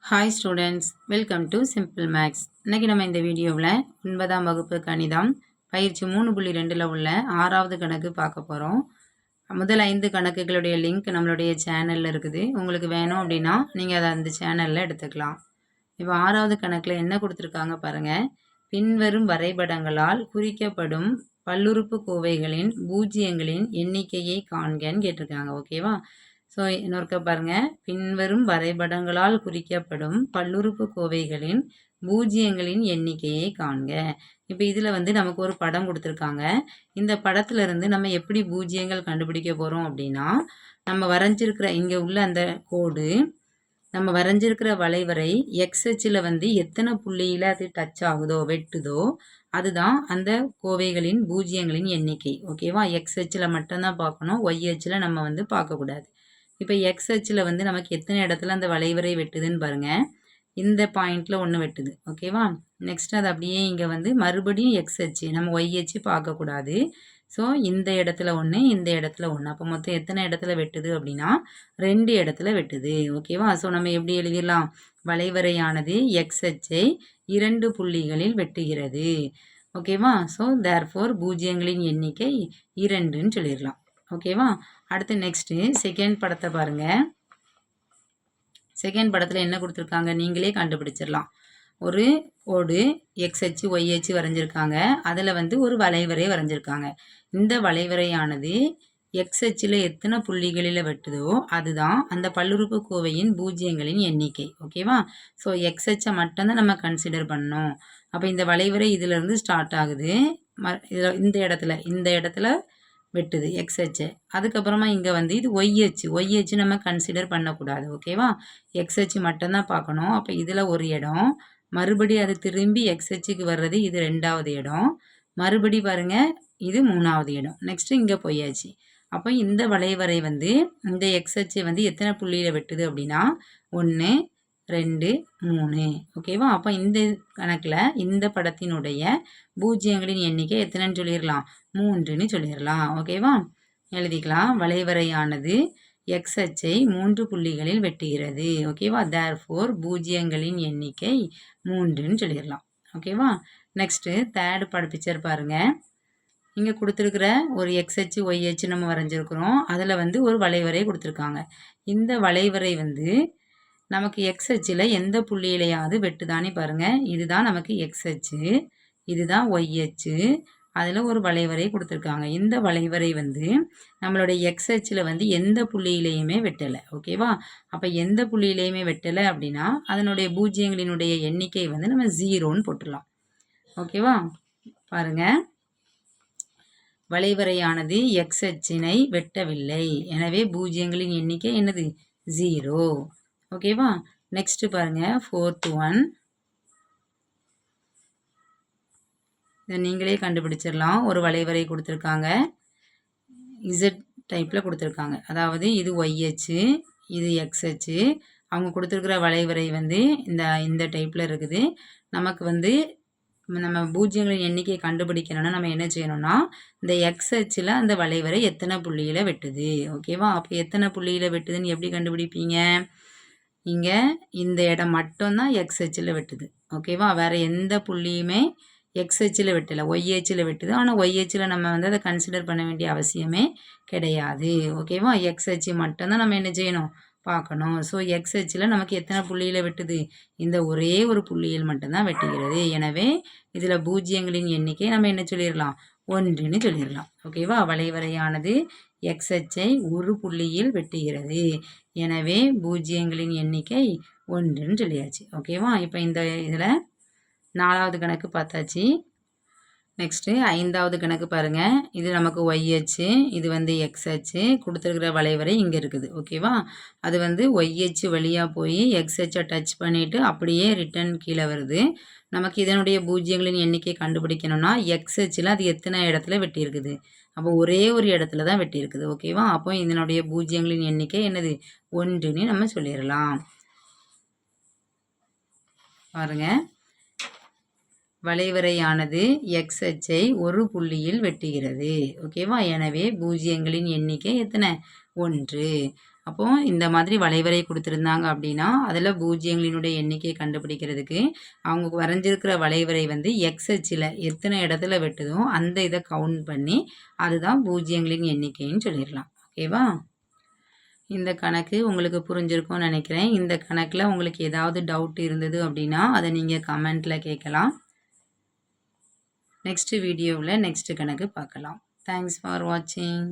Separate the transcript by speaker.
Speaker 1: Hi students, welcome to simple maths. இன்றைக்கி நம்ம இந்த வீடியோவில் 9ஆம் வகுப்பு கணிதம் பயிற்சி 3.2 உள்ள 6வது கணக்கு பார்க்க போகிறோம். முதல் 5 கணக்குகளுடைய லிங்க் நம்மளுடைய சேனலில் இருக்குது. உங்களுக்கு வேணும் அப்படின்னா நீங்கள் அதை அந்த சேனலில் எடுத்துக்கலாம். இப்போ 6வது கணக்கில் என்ன கொடுத்துருக்காங்க பாருங்கள். பின்வரும் வரைபடங்களால் குறிக்கப்படும் பல்லுறுப்பு கோவைகளின் பூஜ்ஜியங்களின் எண்ணிக்கையை காண்கன்னு கேட்டிருக்காங்க. ஓகேவா? ஸோ இன்னொருக்க பாருங்கள். பின்வரும் வரைபடங்களால் குறிக்கப்படும் பல்லுறுப்பு கோவைகளின் பூஜ்ஜியங்களின் எண்ணிக்கையை காண்க. இப்போ இதில் நமக்கு ஒரு படம் கொடுத்துருக்காங்க. இந்த படத்துலேருந்து நம்ம எப்படி பூஜ்ஜியங்கள் கண்டுபிடிக்க போகிறோம் அப்படின்னா, நம்ம வரைஞ்சிருக்கிற இங்கே உள்ள அந்த கோடு, நம்ம வரைஞ்சிருக்கிற வளைவரை எக்ஸ் அச்சில் எத்தனை புள்ளியில் அது டச் ஆகுதோ, வெட்டுதோ, அதுதான் அந்த கோவைகளின் பூஜ்ஜியங்களின் எண்ணிக்கை. ஓகேவா? எக்ஸ் அச்சில் மட்டும்தான் பார்க்கணும், ஒய் அச்சில் நம்ம பார்க்கக்கூடாது. இப்போ எக்ஸ் அச்சில் நமக்கு எத்தனை இடத்துல அந்த வளைவரை வெட்டுதுன்னு பாருங்கள். இந்த பாயிண்டில் ஒன்று வெட்டுது. ஓகேவா? நெக்ஸ்ட் அது அப்படியே இங்கே மறுபடியும் எக்ஸ் அச்சு, நம்ம ஒய் அச்சு பார்க்கக்கூடாது. ஸோ இந்த இடத்துல ஒன்று, இந்த இடத்துல ஒன்று. அப்போ மொத்தம் எத்தனை இடத்துல வெட்டுது அப்படின்னா 2 இடத்துல வெட்டுது. ஓகேவா? ஸோ நம்ம எப்படி எழுதிடலாம்? வளைவரையானது எக்ஸ் அச்சை 2 புள்ளிகளில் வெட்டுகிறது. ஓகேவா? ஸோ தேர்ஃபோர் பூஜ்ஜியங்களின் எண்ணிக்கை 2ன்னு சொல்லிடலாம். ஓகேவா? அடுத்து நெக்ஸ்ட்டு செகண்ட் படத்தை பாருங்கள். செகண்ட் படத்தில் என்ன கொடுத்துருக்காங்க நீங்களே கண்டுபிடிச்சிடலாம். ஒரு கோடு எக்ஸ் அச்சு ஒய் அச்சு வரைஞ்சிருக்காங்க. அதில் ஒரு வளைவரை வரைஞ்சிருக்காங்க. இந்த வளைவரையானது எக்ஸ் அச்சில் எத்தனை புள்ளிகளில் வெட்டுதோ அதுதான் அந்த பல்லுறுப்பு கோவையின் பூஜ்ஜியங்களின் எண்ணிக்கை. ஓகேவா? ஸோ எக்ஸ் அச்சை மட்டும்தான் நம்ம கன்சிடர் பண்ணோம். அப்போ இந்த வளைவரை இதிலேருந்து ஸ்டார்ட் ஆகுது. இந்த இடத்துல வெட்டுது எக்ஸ் அச்சு. அதுக்கப்புறமா இங்கே இது ஒய் அச்சு. ஒய் அச்சு நம்ம கன்சிடர் பண்ணக்கூடாது. ஓகேவா? எக்ஸ் அச்சு மட்டும்தான் பார்க்கணும். அப்போ இதில் ஒரு இடம், மறுபடி அது திரும்பி எக்ஸ் அச்சுக்கு வர்றது இது 2வது இடம், மறுபடி பாருங்கள் இது 3வது இடம். நெக்ஸ்ட்டு இங்கே பொய்யாச்சு. அப்போ இந்த வளைவரை இந்த எக்ஸ் அச்சு எத்தனை புள்ளியில் வெட்டுது அப்படின்னா 1 2 3. ஓகேவா? அப்போ இந்த கணக்கில் இந்த படத்தினுடைய பூஜ்ஜியங்களின் எண்ணிக்கை எத்தனைன்னு சொல்லிடலாம்? 3ன்னு சொல்லிடலாம். ஓகேவா? எழுதிக்கலாம். வளைவரையானது எக்ஸ் அச்சை 3 புள்ளிகளில் வெட்டுகிறது. ஓகேவா? தேர்ஃபோர் பூஜ்ஜியங்களின் எண்ணிக்கை 3ன்னு சொல்லிடலாம். ஓகேவா? நெக்ஸ்ட்டு தேர்டு பிக்சர் பாருங்கள். இங்கே கொடுத்துருக்குற ஒரு எக்ஸ் அச்சு ஒய் அச்சு நம்ம வரைஞ்சிருக்கிறோம். அதில் ஒரு வளைவரை கொடுத்துருக்காங்க. இந்த வளைவரை நமக்கு எக்ஸ் அச்சில் எந்த புள்ளியிலையாவது வெட்டுதானே பாருங்கள். இதுதான் நமக்கு எக்ஸ் அச்சு, இதுதான் ஒய் அச்சு. அதில் ஒரு வளைவரை கொடுத்துருக்காங்க. இந்த வளைவரை நம்மளுடைய எக்ஸ் அச்சில் எந்த புள்ளியிலையுமே வெட்டலை. ஓகேவா? அப்போ எந்த புள்ளியிலையுமே வெட்டலை அப்படின்னா அதனுடைய பூஜ்ஜியங்களினுடைய எண்ணிக்கை நம்ம 0ன்னு போட்டுடலாம். ஓகேவா? பாருங்கள். வளைவரையானது எக்ஸ் அச்சினை வெட்டவில்லை. எனவே பூஜ்ஜியங்களின் எண்ணிக்கை என்னது? 0. ஓகேவா? நெக்ஸ்ட்டு பாருங்கள். 4th one. இதை நீங்களே கண்டுபிடிச்சிடலாம். ஒரு வளைவரை கொடுத்துருக்காங்க. இசட் டைப்பில் கொடுத்துருக்காங்க. அதாவது இது ஒய் அச்சு, இது எக்ஸ் அச்சு. அவங்க கொடுத்துருக்குற வளைவரை இந்த டைப்பில் இருக்குது. நமக்கு நம்ம பூஜ்ஜியங்களின் எண்ணிக்கையை கண்டுபிடிக்கணும்னா நம்ம என்ன செய்யணும்னா இந்த எக்ஸ் அச்சில் அந்த வளைவரை எத்தனை புள்ளியில் வெட்டுது. ஓகேவா? அப்போ எத்தனை புள்ளியில் வெட்டுதுன்னு எப்படி கண்டுபிடிப்பீங்க? இங்கே இந்த இடம் மட்டும்தான் எக்ஸ் அச்சில் வெட்டுது. ஓகேவா? வேறு எந்த புள்ளியுமே எக்ஸ் அச்சில் வெட்டலை, ஒய் அச்சில் வெட்டுது. ஆனால் ஒய் அச்சில் நம்ம அதை கன்சிடர் பண்ண வேண்டிய அவசியமே கிடையாது. ஓகேவா? எக்ஸ் அச்சு மட்டும்தான் நம்ம என்ன செய்யணும்? பார்க்கணும். ஸோ எக்ஸ் அச்சில் நமக்கு எத்தனை புள்ளியில் வெட்டுது? இந்த ஒரே ஒரு புள்ளியில் மட்டும்தான் வெட்டுகிறது. எனவே இதில் பூஜ்ஜியங்களின் எண்ணிக்கை நம்ம என்ன சொல்லிடலாம்? 1ன்னு சொல்லிடலாம். ஓகேவா? வளைவரையானது எக்ஸ் அச்சை ஒரு புள்ளியில் வெட்டுகிறது. எனவே பூஜ்ஜியங்களின் எண்ணிக்கை 1ன்னு சொல்லியாச்சு. ஓகேவா? இப்போ இந்த இதில் 4வது கணக்கு பார்த்தாச்சு. நெக்ஸ்ட்டு 5வது கணக்கு பாருங்கள். இது நமக்கு ஒய் அச்சு, இது எக்ஸ் அச்சு. கொடுத்துருக்கிற வளைவரை இங்கே இருக்குது. ஓகேவா? அது ஒய் அச்சு வழியாக போய் எக்ஸ் அச்சை டச் பண்ணிவிட்டு அப்படியே ரிட்டன் கீழே வருது. நமக்கு இதனுடைய பூஜ்ஜியங்களின் எண்ணிக்கை கண்டுபிடிக்கணும்னா எக்ஸ் அச்சில் அது எத்தனை இடத்துல வெட்டியிருக்குது? அப்போ ஒரே ஒரு இடத்துல தான் வெட்டியிருக்குது. ஓகேவா? அப்போ இதனுடைய பூஜ்ஜியங்களின் எண்ணிக்கை என்னது? 1ன்னு நம்ம சொல்லிடலாம். பாருங்கள். வளைவரையானது எக்ஸ் அச்சை ஒரு புள்ளியில் வெட்டுகிறது. ஓகேவா? எனவே பூஜ்ஜியங்களின் எண்ணிக்கை எத்தனை? 1. அப்போது இந்த மாதிரி வளைவரை கொடுத்துருந்தாங்க அப்படின்னா அதில் பூஜ்ஜியங்களினுடைய எண்ணிக்கையை கண்டுபிடிக்கிறதுக்கு அவங்க வரைஞ்சிருக்கிற வளைவரை வந்து எக்ஸ் அச்சில் எத்தனை இடத்துல வெட்டுதோ அந்த இதை கவுண்ட் பண்ணி அதுதான் பூஜ்ஜியங்களின் எண்ணிக்கைன்னு சொல்லிடலாம். ஓகேவா? இந்த கணக்கு உங்களுக்கு புரிஞ்சிருக்கும்னு நினைக்கிறேன். இந்த கணக்கில் உங்களுக்கு ஏதாவது டவுட் இருந்தது அப்படின்னா அதை நீங்கள் கமெண்ட்டில் கேட்கலாம். நெக்ஸ்ட் வீடியோவில் நெக்ஸ்ட் கணக்கு பார்க்கலாம். தேங்க்ஸ் ஃபார் வாட்சிங்.